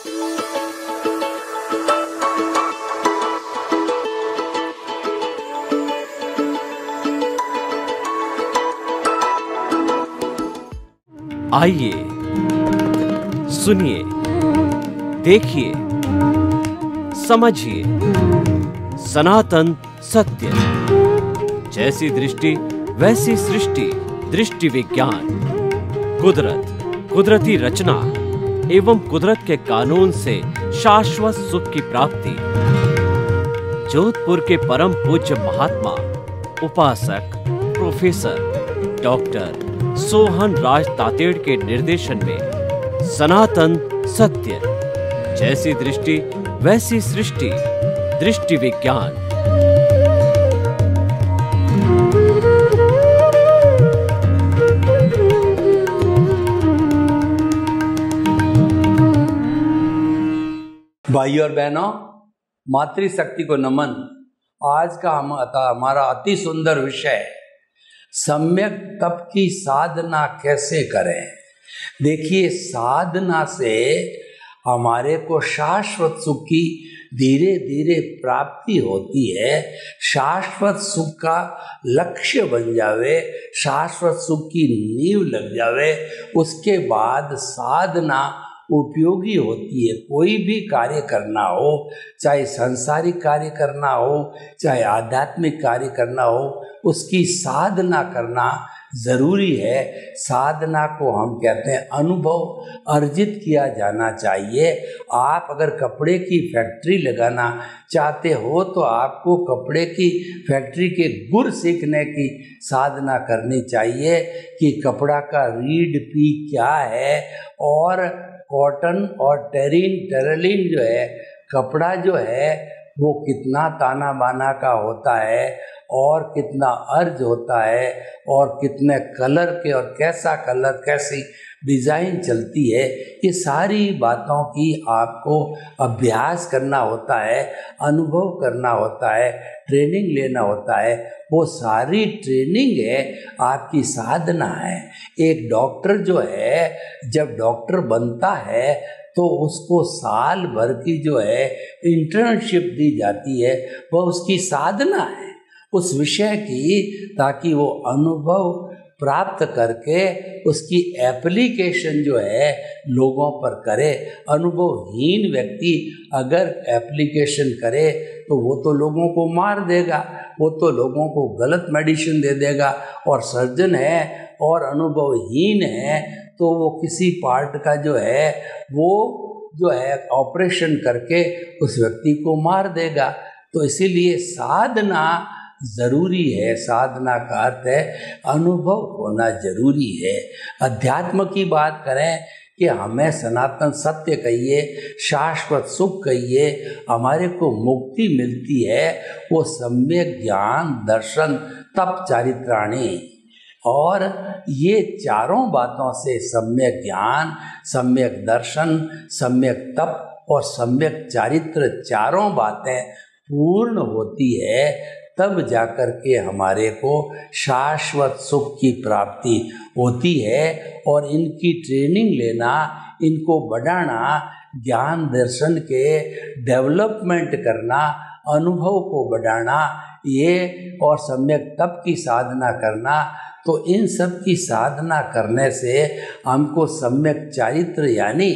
आइए, सुनिए, देखिए, समझिए सनातन सत्य। जैसी दृष्टि वैसी सृष्टि, दृष्टि विज्ञान। कुदरत, कुदरती रचना एवं कुदरत के कानून से शाश्वत सुख की प्राप्ति। जोधपुर के परम पूज्य महात्मा उपासक प्रोफेसर डॉक्टर सोहन राज तातेड़ के निर्देशन में सनातन सत्य। जैसी दृष्टि वैसी सृष्टि, दृष्टि विज्ञान। भाइयों और बहनों, मातृशक्ति को नमन। आज का हमारा अति सुंदर विषय है, सम्यक तप की साधना कैसे करें। देखिए, साधना से हमारे को शाश्वत सुख की धीरे धीरे प्राप्ति होती है। शाश्वत सुख का लक्ष्य बन जावे, शाश्वत सुख की नींव लग जावे, उसके बाद साधना उपयोगी होती है। कोई भी कार्य करना हो, चाहे सांसारिक कार्य करना हो, चाहे आध्यात्मिक कार्य करना हो, उसकी साधना करना जरूरी है। साधना को हम कहते हैं अनुभव अर्जित किया जाना चाहिए। आप अगर कपड़े की फैक्ट्री लगाना चाहते हो तो आपको कपड़े की फैक्ट्री के गुण सीखने की साधना करनी चाहिए कि कपड़ा का रीड पी क्या है, और कॉटन और टेरिन जो है, कपड़ा जो है वो कितना ताना बाना का होता है और कितना अर्ज होता है और कितने कलर के और कैसा कलर, कैसी डिज़ाइन चलती है, ये सारी बातों की आपको अभ्यास करना होता है, अनुभव करना होता है, ट्रेनिंग लेना होता है। वो सारी ट्रेनिंग है आपकी साधना है। एक डॉक्टर जो है, जब डॉक्टर बनता है तो उसको साल भर की जो है इंटर्नशिप दी जाती है, वह उसकी साधना है उस विषय की, ताकि वो अनुभव प्राप्त करके उसकी एप्लीकेशन जो है लोगों पर करे। अनुभवहीन व्यक्ति अगर एप्लीकेशन करे तो वो तो लोगों को मार देगा, वो तो लोगों को गलत मेडिसिन दे देगा। और सर्जन है और अनुभवहीन है तो वो किसी पार्ट का जो है ऑपरेशन करके उस व्यक्ति को मार देगा। तो इसीलिए साधना जरूरी है। साधना का अर्थ है अनुभव होना जरूरी है। अध्यात्म की बात करें कि हमें सनातन सत्य कहिए, शाश्वत सुख कहिए, हमारे को मुक्ति मिलती है, वो सम्यक ज्ञान, दर्शन, तप, चारित्राणी। और ये चारों बातों से सम्यक ज्ञान, सम्यक दर्शन, सम्यक तप और सम्यक चारित्र, चारों बातें पूर्ण होती है, तब जाकर के हमारे को शाश्वत सुख की प्राप्ति होती है। और इनकी ट्रेनिंग लेना, इनको बढ़ाना, ज्ञान दर्शन के डेवलपमेंट करना, अनुभव को बढ़ाना, ये और सम्यक तप की साधना करना, तो इन सब की साधना करने से हमको सम्यक चारित्र यानी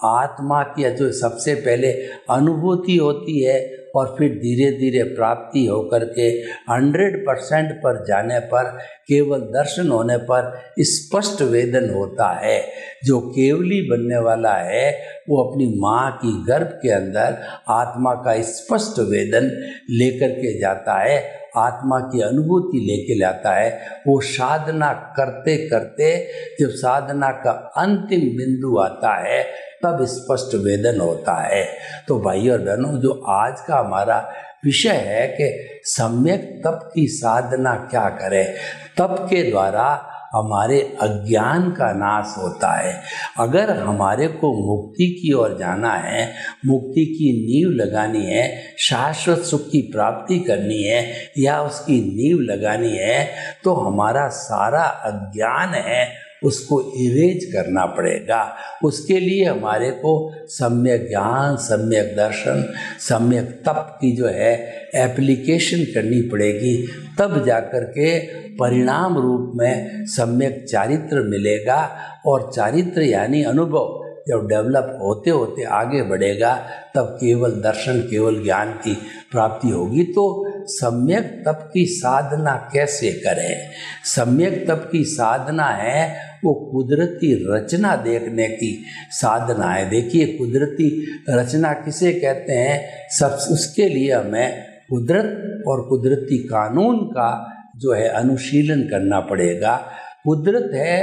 आत्मा की जो सबसे पहले अनुभूति होती है और फिर धीरे धीरे प्राप्ति होकर के 100% पर जाने पर, केवल दर्शन होने पर स्पष्ट वेदन होता है। जो केवली बनने वाला है वो अपनी माँ की गर्भ के अंदर आत्मा का स्पष्ट वेदन लेकर के जाता है, आत्मा की अनुभूति लेके लाता है। वो साधना करते करते जब साधना का अंतिम बिंदु आता है तब स्पष्ट वेदन होता है। तो भाई और बहनों, जो आज का हमारा विषय है कि सम्यक तप की साधना क्या करें। तप के द्वारा हमारे अज्ञान का नाश होता है। अगर हमारे को मुक्ति की ओर जाना है, मुक्ति की नींव लगानी है, शाश्वत सुख की प्राप्ति करनी है या उसकी नींव लगानी है, तो हमारा सारा अज्ञान है उसको इरेज करना पड़ेगा। उसके लिए हमारे को सम्यक ज्ञान, सम्यक दर्शन, सम्यक तप की जो है एप्लीकेशन करनी पड़ेगी। तब जाकर के परिणाम रूप में सम्यक चारित्र मिलेगा। और चारित्र यानी अनुभव जब डेवलप होते होते आगे बढ़ेगा तब केवल दर्शन, केवल ज्ञान की प्राप्ति होगी। तो सम्यक तप की साधना कैसे करें? सम्यक तप की साधना है वो कुदरती रचना देखने की साधना है। देखिए कुदरती रचना किसे कहते हैं? सब उसके लिए हमें कुदरत और कुदरती कानून का जो है अनुशीलन करना पड़ेगा। कुदरत है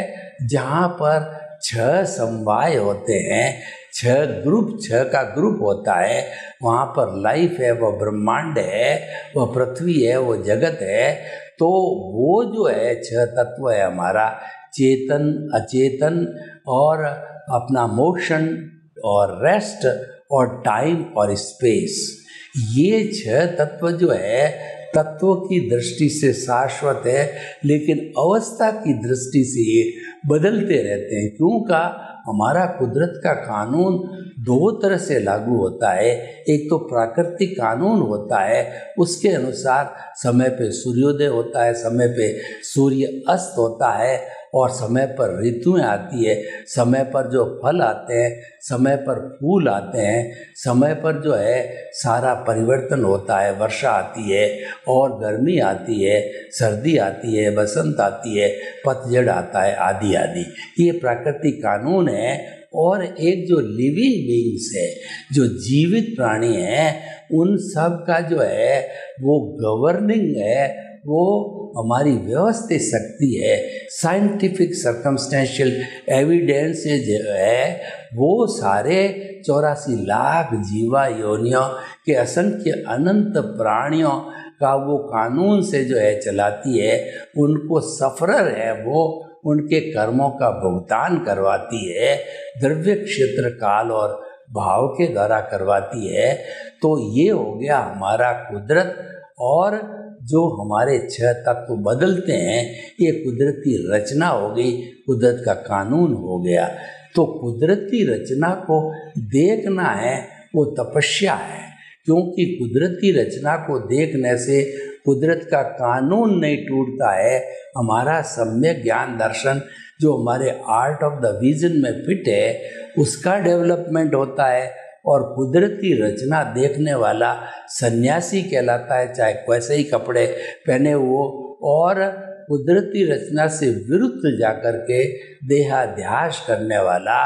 जहाँ पर 6 समवाय होते हैं, 6 का ग्रुप होता है। वहाँ पर लाइफ है, वह ब्रह्मांड है, वह पृथ्वी है, वो जगत है। तो वो जो है 6 तत्व है हमारा, चेतन, अचेतन और अपना मोशन और रेस्ट और टाइम और स्पेस। ये 6 तत्व जो है तत्वों की दृष्टि से शाश्वत है, लेकिन अवस्था की दृष्टि से ये बदलते रहते हैं। क्यों का हमारा कुदरत का कानून 2 तरह से लागू होता है। एक तो प्राकृतिक कानून होता है, उसके अनुसार समय पे सूर्योदय होता है, समय पे सूर्य अस्त होता है और समय पर ऋतुएं आती है, समय पर जो फल आते हैं, समय पर फूल आते हैं, समय पर जो है सारा परिवर्तन होता है। वर्षा आती है और गर्मी आती है, सर्दी आती है, बसंत आती है, पतझड़ आता है, आदि आदि। ये प्राकृतिक कानून है। और एक जो लिविंग बीइंग्स है, जो जीवित प्राणी हैं, उन सब का जो है वो गवर्निंग है, वो हमारी व्यवस्थित शक्ति है। साइंटिफिक सर्कमस्टेंशियल एविडेंस जो है वो सारे 84 लाख जीवा योनियों के असंख्य अनंत प्राणियों का वो कानून से जो है चलाती है। उनको सफरर है, वो उनके कर्मों का भुगतान करवाती है, द्रव्य, क्षेत्र, काल और भाव के द्वारा करवाती है। तो ये हो गया हमारा कुदरत। और जो हमारे 6 तत्व बदलते हैं ये कुदरती रचना हो गई, कुदरत का कानून हो गया। तो कुदरती रचना को देखना है वो तपस्या है, क्योंकि कुदरती रचना को देखने से कुदरत का कानून नहीं टूटता है। हमारा सम्यक ज्ञान दर्शन जो हमारे आर्ट ऑफ द विजन में फिट है उसका डेवलपमेंट होता है। और कुदरती रचना देखने वाला सन्यासी कहलाता है, चाहे वैसे ही कपड़े पहने हो। और कुदरती रचना से विरुद्ध जाकर के देहाध्यास करने वाला,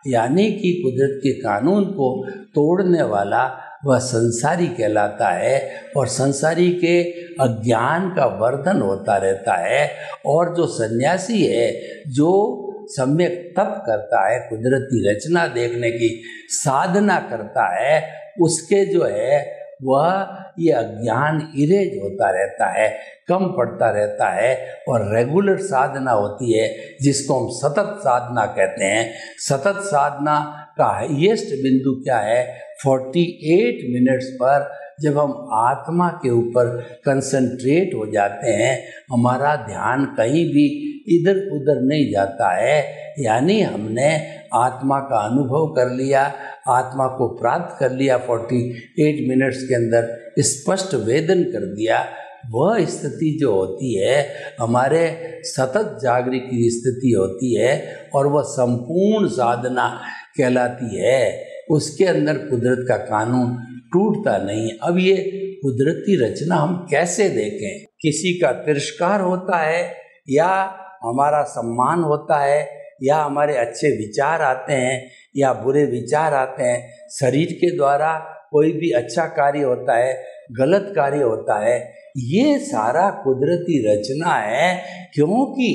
यानी कि कुदरत के कानून को तोड़ने वाला, वह संसारी कहलाता है। और संसारी के अज्ञान का वर्धन होता रहता है। और जो सन्यासी है, जो सम्यक तप करता है, कुदरती रचना देखने की साधना करता है, उसके जो है वह ये अज्ञान इरेज होता रहता है, कम पड़ता रहता है। और रेगुलर साधना होती है जिसको हम सतत साधना कहते हैं। सतत साधना का हाईएस्ट बिंदु क्या है? 48 मिनट्स पर जब हम आत्मा के ऊपर कंसंट्रेट हो जाते हैं, हमारा ध्यान कहीं भी इधर उधर नहीं जाता है, यानी हमने आत्मा का अनुभव कर लिया, आत्मा को प्राप्त कर लिया, 48 मिनट्स के अंदर स्पष्ट वेदन कर दिया। वह स्थिति जो होती है हमारे सतत जागृति की स्थिति होती है और वह संपूर्ण साधना कहलाती है। उसके अंदर कुदरत का कानून टूटता नहीं। अब ये कुदरती रचना हम कैसे देखें? किसी का तिरस्कार होता है या हमारा सम्मान होता है, या हमारे अच्छे विचार आते हैं या बुरे विचार आते हैं। शरीर के द्वारा कोई भी अच्छा कार्य होता है, गलत कार्य होता है, ये सारा कुदरती रचना है। क्योंकि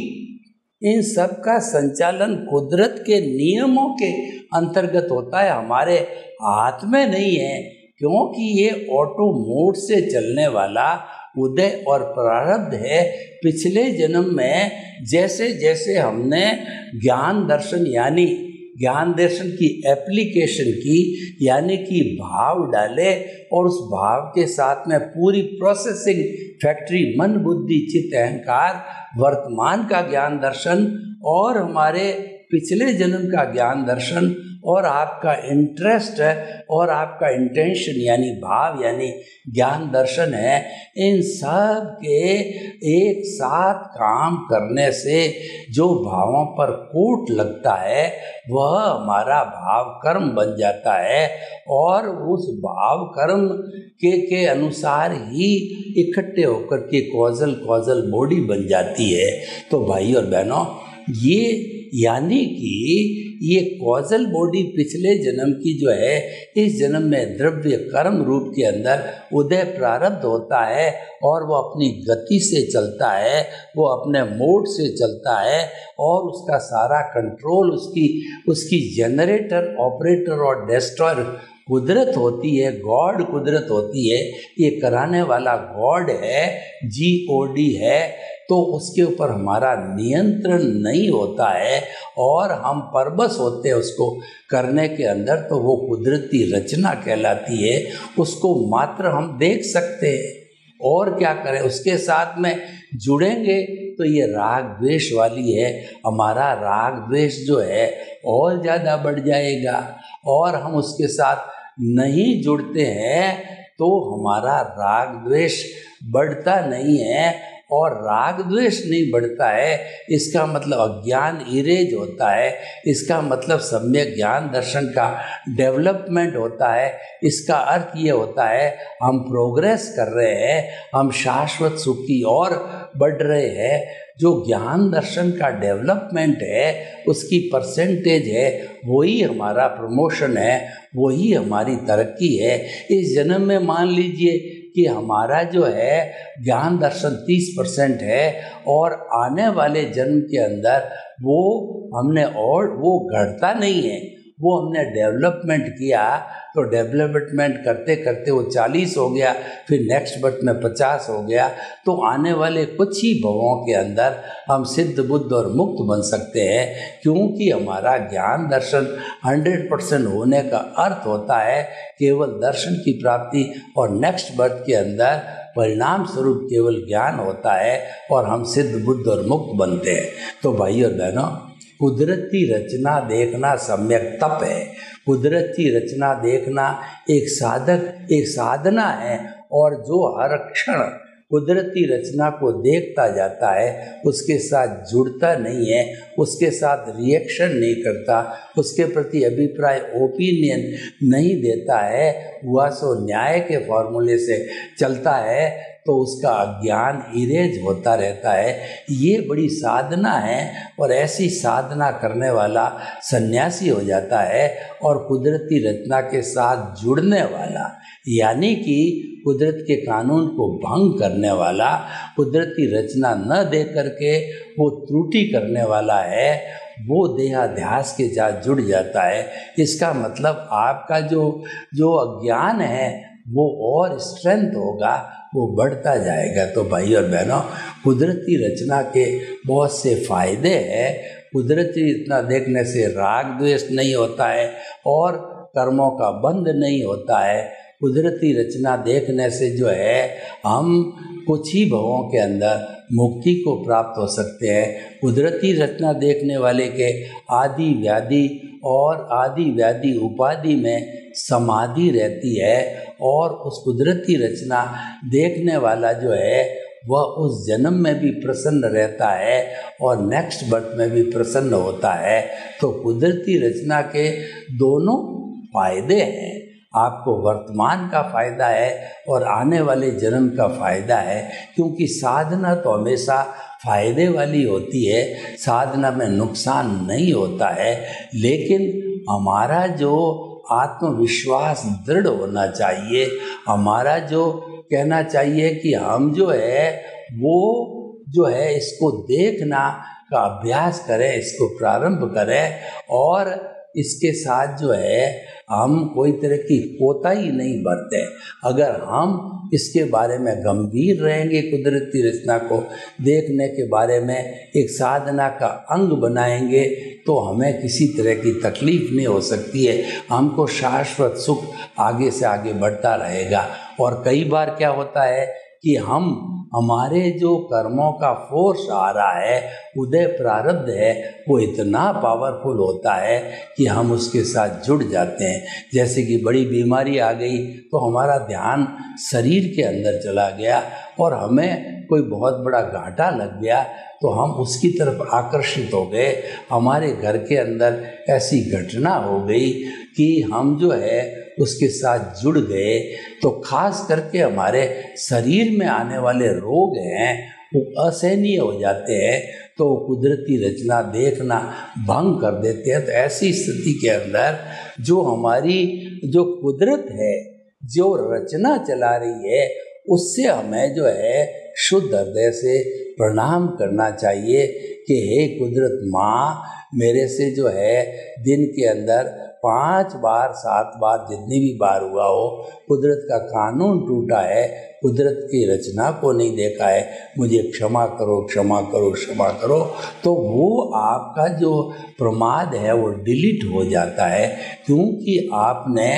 इन सब का संचालन कुदरत के नियमों के अंतर्गत होता है, हमारे हाथ में नहीं है। क्योंकि ये ऑटो मोड से चलने वाला उदय और प्रारब्ध है। पिछले जन्म में जैसे जैसे हमने ज्ञान दर्शन यानी ज्ञान दर्शन की एप्लीकेशन की, यानी कि भाव डाले और उस भाव के साथ में पूरी प्रोसेसिंग फैक्ट्री मन बुद्धि चित्त अहंकार वर्तमान का ज्ञान दर्शन और हमारे पिछले जन्म का ज्ञान दर्शन और आपका इंटरेस्ट है और आपका इंटेंशन यानी भाव यानी ज्ञान दर्शन है, इन सब के एक साथ काम करने से जो भावों पर कोट लगता है वह हमारा भाव कर्म बन जाता है और उस भाव कर्म के अनुसार ही इकट्ठे होकर के कॉजल बॉडी बन जाती है। तो भाई और बहनों, ये यानी कि ये कॉजल बॉडी पिछले जन्म की जो है इस जन्म में द्रव्य कर्म रूप के अंदर उदय प्रारब्ध होता है और वो अपनी गति से चलता है, वो अपने मोड से चलता है और उसका सारा कंट्रोल उसकी जनरेटर, ऑपरेटर और डिस्ट्रॉयर कुदरत होती है, गॉड कुदरत होती है। ये कराने वाला गॉड है, GOD है, तो उसके ऊपर हमारा नियंत्रण नहीं होता है और हम परबस होते हैं उसको करने के अंदर, तो वो कुदरती रचना कहलाती है। उसको मात्र हम देख सकते हैं और क्या करें, उसके साथ में जुड़ेंगे तो ये राग द्वेष वाली है। हमारा राग द्वेष जो है और ज़्यादा बढ़ जाएगा और हम उसके साथ नहीं जुड़ते हैं तो हमारा राग द्वेष बढ़ता नहीं है और राग द्वेष नहीं बढ़ता है, इसका मतलब अज्ञान इरेज होता है, इसका मतलब सम्यक ज्ञान दर्शन का डेवलपमेंट होता है। इसका अर्थ ये होता है हम प्रोग्रेस कर रहे हैं, हम शाश्वत सुख की ओर बढ़ रहे हैं। जो ज्ञान दर्शन का डेवलपमेंट है उसकी परसेंटेज है, वही हमारा प्रमोशन है, वही हमारी तरक्की है। इस जन्म में मान लीजिए कि हमारा जो है ज्ञान दर्शन 30% है और आने वाले जन्म के अंदर वो हमने और वो घटता नहीं है, वो हमने डेवलपमेंट किया, तो डेवलपमेंट करते करते वो 40 हो गया, फिर नेक्स्ट बर्थ में 50 हो गया, तो आने वाले कुछ ही भवों के अंदर हम सिद्ध बुद्ध और मुक्त बन सकते हैं। क्योंकि हमारा ज्ञान दर्शन 100% होने का अर्थ होता है केवल दर्शन की प्राप्ति और नेक्स्ट बर्थ के अंदर परिणाम स्वरूप केवल ज्ञान होता है और हम सिद्ध बुद्ध और मुक्त बनते हैं। तो भाई और बहनों, कुदरती रचना देखना सम्यक तप है। कुदरती रचना देखना एक साधना है और जो हर क्षण कुदरती रचना को देखता जाता है, उसके साथ जुड़ता नहीं है, उसके साथ रिएक्शन नहीं करता, उसके प्रति अभिप्राय ओपिनियन नहीं देता है, हुआ सो न्याय के फॉर्मूले से चलता है, तो उसका अज्ञान इरेज होता रहता है। ये बड़ी साधना है और ऐसी साधना करने वाला सन्यासी हो जाता है और कुदरती रचना के साथ जुड़ने वाला, यानी कि कुदरत के कानून को भंग करने वाला, कुदरती रचना न दे करके वो त्रुटि करने वाला है, वो देहाध्यास के साथ जुड़ जाता है। इसका मतलब आपका जो अज्ञान है वो और स्ट्रेंथ होगा, वो बढ़ता जाएगा। तो भाई और बहनों, कुदरती रचना के बहुत से फायदे हैं। कुदरती रचना देखने से राग द्वेष नहीं होता है और कर्मों का बंध नहीं होता है। कुदरती रचना देखने से जो है हम कुछ ही भवों के अंदर मुक्ति को प्राप्त हो सकते हैं। कुदरती रचना देखने वाले के आदि व्याधि और आदि व्याधि उपाधि में समाधि रहती है और उस कुदरती रचना देखने वाला जो है वह उस जन्म में भी प्रसन्न रहता है और नेक्स्ट बर्थ में भी प्रसन्न होता है। तो कुदरती रचना के दोनों फायदे हैं। आपको वर्तमान का फायदा है और आने वाले जन्म का फायदा है, क्योंकि साधना तो हमेशा फायदे वाली होती है, साधना में नुकसान नहीं होता है। लेकिन हमारा जो आत्मविश्वास दृढ़ होना चाहिए, हमारा जो कहना चाहिए कि हम जो है वो जो है इसको देखना का अभ्यास करें, इसको प्रारंभ करें और इसके साथ जो है हम कोई तरह की कोताही नहीं बरतें। अगर हम इसके बारे में गंभीर रहेंगे, कुदरती रचना को देखने के बारे में एक साधना का अंग बनाएंगे, तो हमें किसी तरह की तकलीफ नहीं हो सकती है। हमको शाश्वत सुख आगे से आगे बढ़ता रहेगा। और कई बार क्या होता है कि हम हमारे जो कर्मों का फोर्स आ रहा है, उदय प्रारब्ध है, वो इतना पावरफुल होता है कि हम उसके साथ जुड़ जाते हैं। जैसे कि बड़ी बीमारी आ गई तो हमारा ध्यान शरीर के अंदर चला गया और हमें कोई बहुत बड़ा घाटा लग गया तो हम उसकी तरफ आकर्षित हो गए। हमारे घर के अंदर ऐसी घटना हो गई कि हम जो है उसके साथ जुड़ गए, तो खास करके हमारे शरीर में आने वाले रोग हैं वो असहनीय हो जाते हैं, तो कुदरती रचना देखना भंग कर देते हैं। तो ऐसी स्थिति के अंदर जो हमारी जो कुदरत है, जो रचना चला रही है, उससे हमें जो है शुद्ध हृदय से प्रणाम करना चाहिए कि हे कुदरत माँ, मेरे से जो है दिन के अंदर 5 बार 7 बार जितनी भी बार हुआ हो, कुदरत का कानून टूटा है, कुदरत की रचना को नहीं देखा है, मुझे क्षमा करो क्षमा करो क्षमा करो। तो वो आपका जो प्रमाद है वो डिलीट हो जाता है, क्योंकि आपने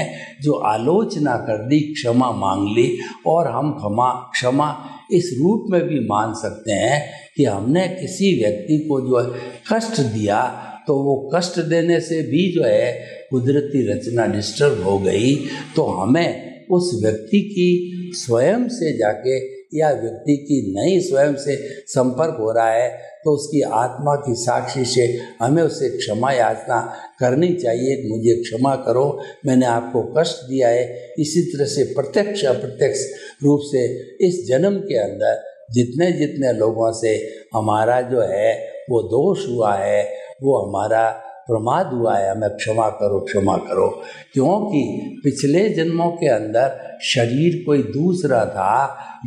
जो आलोचना कर दी, क्षमा मांग ली। और हम क्षमा इस रूप में भी मान सकते हैं कि हमने किसी व्यक्ति को जो है कष्ट दिया, तो वो कष्ट देने से भी जो है कुदरती रचना डिस्टर्ब हो गई, तो हमें उस व्यक्ति की स्वयं से जाके या व्यक्ति की नहीं स्वयं से संपर्क हो रहा है तो उसकी आत्मा की साक्षी से हमें उसे क्षमा याचना करनी चाहिए। मुझे क्षमा करो, मैंने आपको कष्ट दिया है। इसी तरह से प्रत्यक्ष अप्रत्यक्ष रूप से इस जन्म के अंदर जितने जितने लोगों से हमारा जो है वो दोष हुआ है, वो हमारा प्रमाद हुआ है, हमें क्षमा करो क्षमा करो। क्योंकि पिछले जन्मों के अंदर शरीर कोई दूसरा था,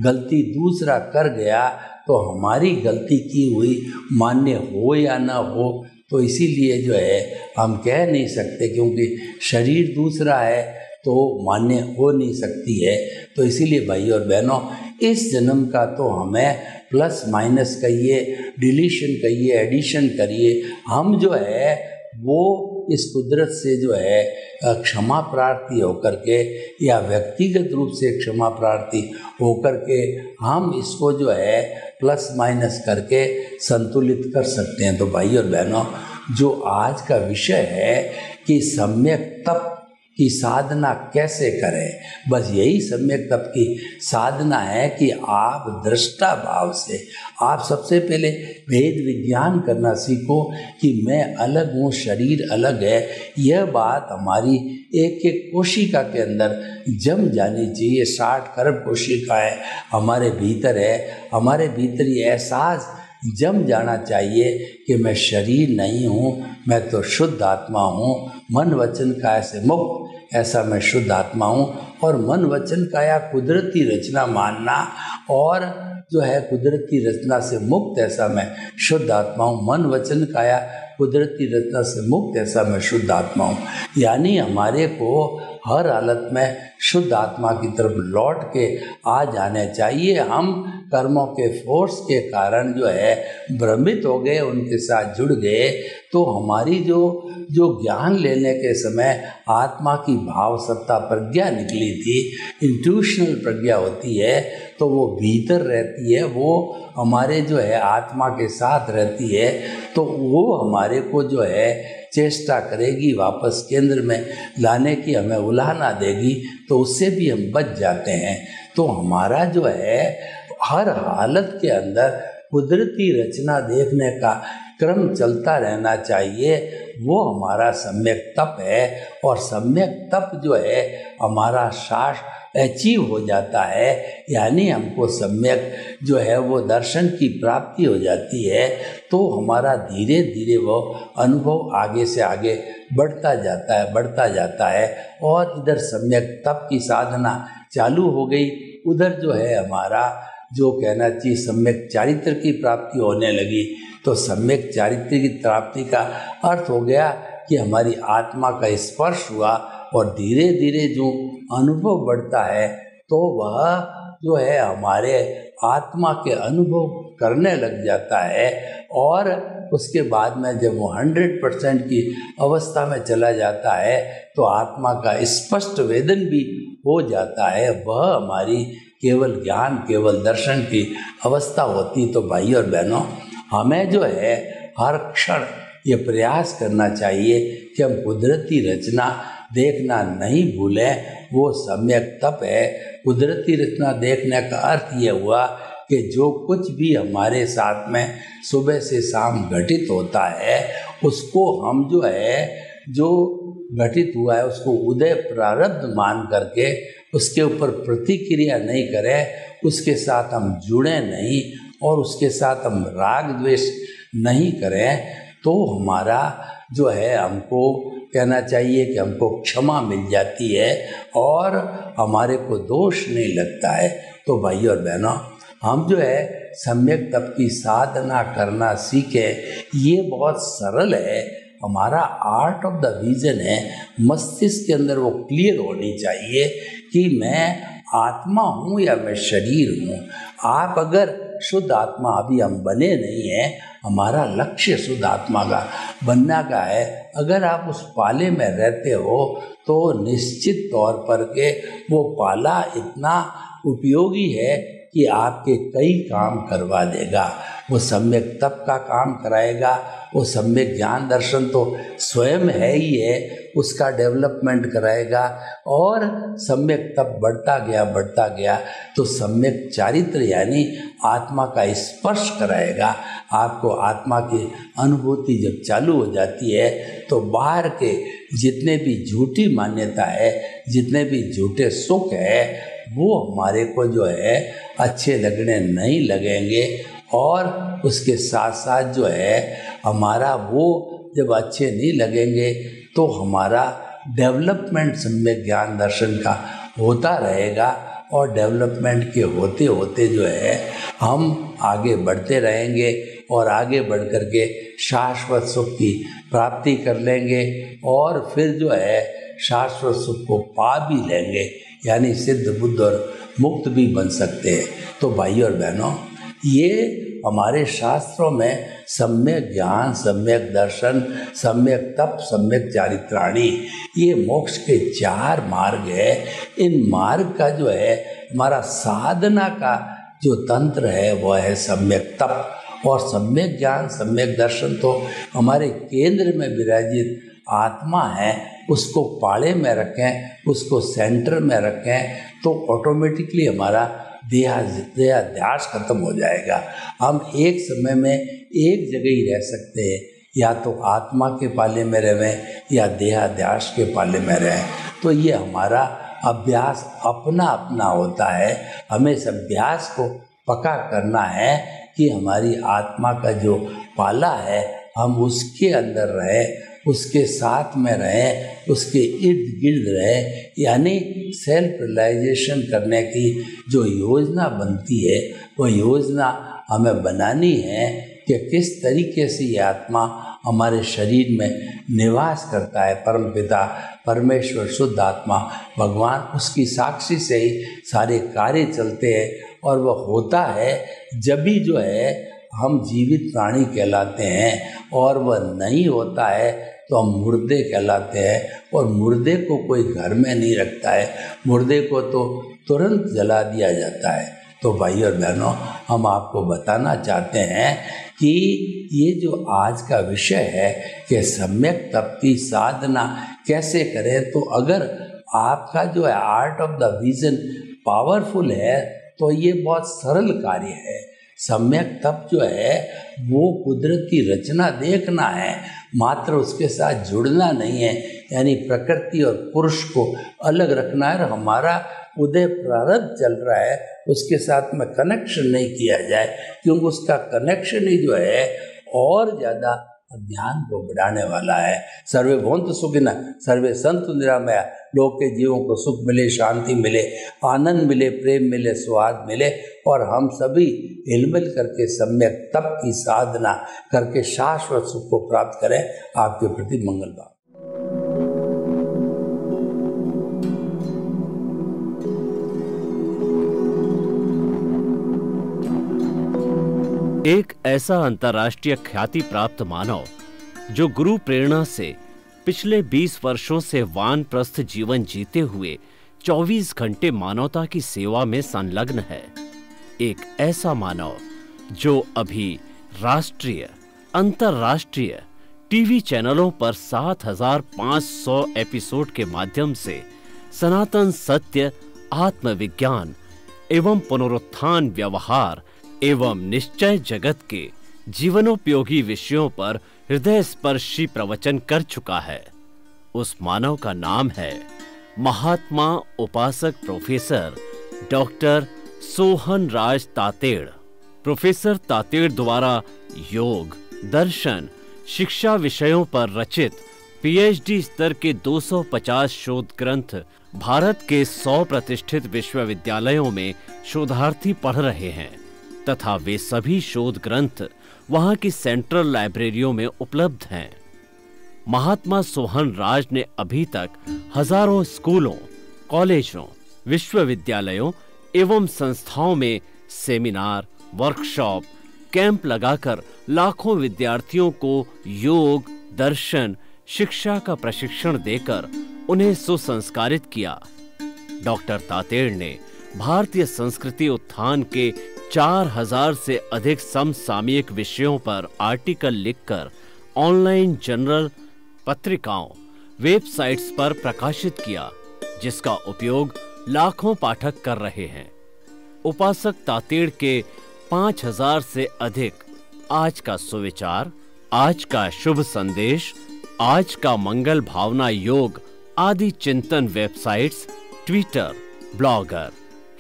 गलती दूसरा कर गया, तो हमारी गलती की हुई मान्य हो या ना हो, तो इसीलिए जो है हम कह नहीं सकते, क्योंकि शरीर दूसरा है तो मान्य हो नहीं सकती है। तो इसीलिए भाई और बहनों, इस जन्म का तो हमें प्लस माइनस कहिए, डिलीशन कहिए, एडिशन करिए, हम जो है वो इस कुदरत से जो है क्षमा प्रार्थी होकर के या व्यक्तिगत रूप से क्षमा प्रार्थी होकर के हम इसको जो है प्लस माइनस करके संतुलित कर सकते हैं। तो भाई और बहनों, जो आज का विषय है कि सम्यक तप की साधना कैसे करें, बस यही सम्यक तप की साधना है कि आप दृष्टा भाव से आप सबसे पहले भेद विज्ञान करना सीखो कि मैं अलग हूँ, शरीर अलग है। यह बात हमारी एक एक कोशिका के अंदर जम जानी चाहिए। 60 खरब कोशिकाएं हमारे भीतर है, हमारे भीतर ये एहसास जम जाना चाहिए कि मैं शरीर नहीं हूँ, मैं तो शुद्ध आत्मा हूँ, मन वचन काया से मुक्त ऐसा मैं शुद्ध आत्मा हूँ। और मन वचन काया कुदरती रचना मानना और जो है कुदरती रचना से मुक्त ऐसा मैं शुद्ध आत्मा हूँ। मन वचन काया कुदरती रचना से मुक्त ऐसा मैं शुद्ध आत्मा हूँ, यानी हमारे को हर हालत में शुद्ध आत्मा की तरफ लौट के आ जाने चाहिए। हम कर्मों के फोर्स के कारण जो है भ्रमित हो गए, उनके साथ जुड़ गए, तो हमारी जो ज्ञान लेने के समय आत्मा की भाव सत्ता प्रज्ञा निकली थी, इंट्यूशनल प्रज्ञा होती है, तो वो भीतर रहती है, वो हमारे जो है आत्मा के साथ रहती है, तो वो हमारे को जो है चेष्टा करेगी वापस केंद्र में लाने की, हमें उलाहना देगी, तो उससे भी हम बच जाते हैं। तो हमारा जो है हर हालत के अंदर कुदरती रचना देखने का क्रम चलता रहना चाहिए, वो हमारा सम्यक तप है। और सम्यक तप जो है हमारा शास्त्र अचीव हो जाता है, यानी हमको सम्यक जो है वो दर्शन की प्राप्ति हो जाती है, तो हमारा धीरे धीरे वो अनुभव आगे से आगे बढ़ता जाता है। और इधर सम्यक तप की साधना चालू हो गई, उधर जो है हमारा जो कहना चाहिए सम्यक चारित्र की प्राप्ति होने लगी। तो सम्यक चारित्र की प्राप्ति का अर्थ हो गया कि हमारी आत्मा का स्पर्श हुआ और धीरे धीरे जो अनुभव बढ़ता है, तो वह जो है हमारे आत्मा के अनुभव करने लग जाता है। और उसके बाद में जब वो 100% की अवस्था में चला जाता है, तो आत्मा का स्पष्ट वेदन भी हो जाता है। वह हमारी केवल ज्ञान केवल दर्शन की अवस्था होती, तो भाई और बहनों हमें जो है हर क्षण ये प्रयास करना चाहिए कि हम कुदरती रचना देखना नहीं भूलें। वो सम्यक तप है। कुदरती रचना देखने का अर्थ ये हुआ कि जो कुछ भी हमारे साथ में सुबह से शाम घटित होता है उसको हम जो है जो घटित हुआ है उसको उदय प्रारब्ध मान करके उसके ऊपर प्रतिक्रिया नहीं करें, उसके साथ हम जुड़े नहीं और उसके साथ हम राग द्वेष नहीं करें, तो हमारा जो है हमको कहना चाहिए कि हमको क्षमा मिल जाती है और हमारे को दोष नहीं लगता है। तो भाई और बहनों हम जो है सम्यक तप की साधना करना सीखें। ये बहुत सरल है। हमारा आर्ट ऑफ द विजन है, मस्तिष्क के अंदर वो क्लियर होनी चाहिए कि मैं आत्मा हूँ या मैं शरीर हूँ। आप अगर शुद्ध आत्मा, अभी हम बने नहीं हैं, हमारा लक्ष्य शुद्ध आत्मा का बनना का है। अगर आप उस पाले में रहते हो तो निश्चित तौर पर के वो पाला इतना उपयोगी है कि आपके कई काम करवा देगा। वो सम्यक तप का काम कराएगा। वो सम्यक ज्ञान दर्शन तो स्वयं है ही है, उसका डेवलपमेंट कराएगा। और सम्यक तप बढ़ता गया तो सम्यक चारित्र यानी आत्मा का स्पर्श कराएगा। आपको आत्मा की अनुभूति जब चालू हो जाती है तो बाहर के जितने भी झूठी मान्यता है, जितने भी झूठे सुख है, वो हमारे को जो है अच्छे लगने नहीं लगेंगे। और उसके साथ साथ जो है हमारा वो जब अच्छे नहीं लगेंगे तो हमारा डेवलपमेंट सम्यक ज्ञान दर्शन का होता रहेगा। और डेवलपमेंट के होते होते जो है हम आगे बढ़ते रहेंगे और आगे बढ़ कर के शाश्वत सुख की प्राप्ति कर लेंगे और फिर जो है शाश्वत सुख को पा भी लेंगे, यानी सिद्ध बुद्ध और मुक्त भी बन सकते हैं। तो भाई और बहनों ये हमारे शास्त्रों में सम्यक ज्ञान, सम्यक दर्शन, सम्यक तप, सम्यक चारित्राणी, ये मोक्ष के 4 मार्ग है। इन मार्ग का जो है हमारा साधना का जो तंत्र है वह है सम्यक तप। और सम्यक ज्ञान, सम्यक दर्शन तो हमारे केंद्र में विराजित आत्मा है, उसको पाले में रखें, उसको सेंटर में रखें, तो ऑटोमेटिकली हमारा देहाध्यास खत्म हो जाएगा। हम एक समय में एक जगह ही रह सकते हैं, या तो आत्मा के पाले में रहें या देहाध्यास के पाले में रहें। तो ये हमारा अभ्यास अपना अपना होता है। हमें इस अभ्यास को पक्का करना है कि हमारी आत्मा का जो पाला है हम उसके अंदर रहें, उसके साथ में रहें, उसके इर्द गिर्द रहें। यानी सेल्फ रियलाइजेशन करने की जो योजना बनती है वो योजना हमें बनानी है कि किस तरीके से ये आत्मा हमारे शरीर में निवास करता है। परमपिता परमेश्वर शुद्ध आत्मा भगवान, उसकी साक्षी से ही सारे कार्य चलते हैं और वह होता है जब भी जो है हम जीवित प्राणी कहलाते हैं, और वह नहीं होता है तो हम मुर्दे कहलाते हैं। और मुर्दे को कोई घर में नहीं रखता है, मुर्दे को तो तुरंत जला दिया जाता है। तो भाई और बहनों हम आपको बताना चाहते हैं कि ये जो आज का विषय है कि सम्यक तप की साधना कैसे करें, तो अगर आपका जो है art of the vision powerful है तो ये बहुत सरल कार्य है। सम्यक तप जो है वो कुदरत की रचना देखना है, मात्र उसके साथ जुड़ना नहीं है। यानी प्रकृति और पुरुष को अलग रखना है और हमारा उदय प्रारब्ध चल रहा है उसके साथ में कनेक्शन नहीं किया जाए, क्योंकि उसका कनेक्शन ही जो है और ज़्यादा अज्ञान को बढ़ाने वाला है। सर्वे भवन्तु सुखिनः, सर्वे सन्तु निरामया। लोग के जीवों को सुख मिले, शांति मिले, आनंद मिले, प्रेम मिले, स्वाद मिले, और हम सभी हिलमिल करके सम्यक तप की साधना करके शाश्वत सुख को प्राप्त करें। आपके प्रति मंगल भाव। एक ऐसा अंतर्राष्ट्रीय ख्याति प्राप्त मानव जो गुरु प्रेरणा से पिछले 20 वर्षों से वानप्रस्थ जीवन जीते हुए 24 घंटे मानवता की सेवा में संलग्न है। एक ऐसा मानव जो अभी राष्ट्रीय, अंतर्राष्ट्रीय टीवी चैनलों पर 7,500 एपिसोड के माध्यम से सनातन सत्य, आत्मविज्ञान एवं पुनरुत्थान, व्यवहार एवं निश्चय जगत के जीवनोपयोगी विषयों पर हृदय स्पर्शी प्रवचन कर चुका है। उस मानव का नाम है महात्मा उपासक प्रोफेसर डॉक्टर सोहन राज तातेड़। प्रोफेसर तातेड़ द्वारा योग, दर्शन, शिक्षा विषयों पर रचित पीएचडी स्तर के 250 शोध ग्रंथ भारत के 100 प्रतिष्ठित विश्वविद्यालयों में शोधार्थी पढ़ रहे हैं तथा वे सभी शोध ग्रंथ वहां की सेंट्रल लाइब्रेरियों में उपलब्ध हैं। महात्मा सोहन राज ने अभी तक हजारों स्कूलों, कॉलेजों, विश्वविद्यालयों एवं संस्थाओं में सेमिनार, वर्कशॉप, कैंप लगाकर लाखों विद्यार्थियों को योग, दर्शन, शिक्षा का प्रशिक्षण देकर उन्हें सुसंस्कारित किया। डॉक्टर तातेड़ ने भारतीय संस्कृति उत्थान के 4000 से अधिक समसामयिक विषयों पर आर्टिकल लिखकर ऑनलाइन जर्नल, पत्रिकाओं, वेबसाइट्स पर प्रकाशित किया, जिसका उपयोग लाखों पाठक कर रहे हैं। उपासक तातेड़ के 5000 से अधिक आज का सुविचार, आज का शुभ संदेश, आज का मंगल भावना योग आदि चिंतन websites, Twitter, blogger,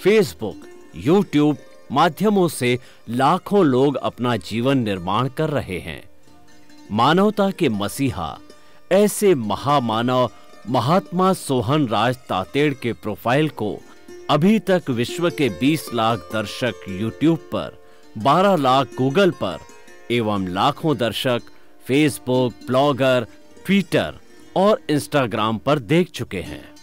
Facebook, YouTube माध्यमों से लाखों लोग अपना जीवन निर्माण कर रहे हैं। मानवता के मसीहा ऐसे महामानव महात्मा सोहन राज तातेड़ के प्रोफाइल को अभी तक विश्व के 20 लाख दर्शक यूट्यूब पर, 12 लाख गूगल पर एवं लाखों दर्शक फेसबुक, ब्लॉगर, ट्विटर और इंस्टाग्राम पर देख चुके हैं।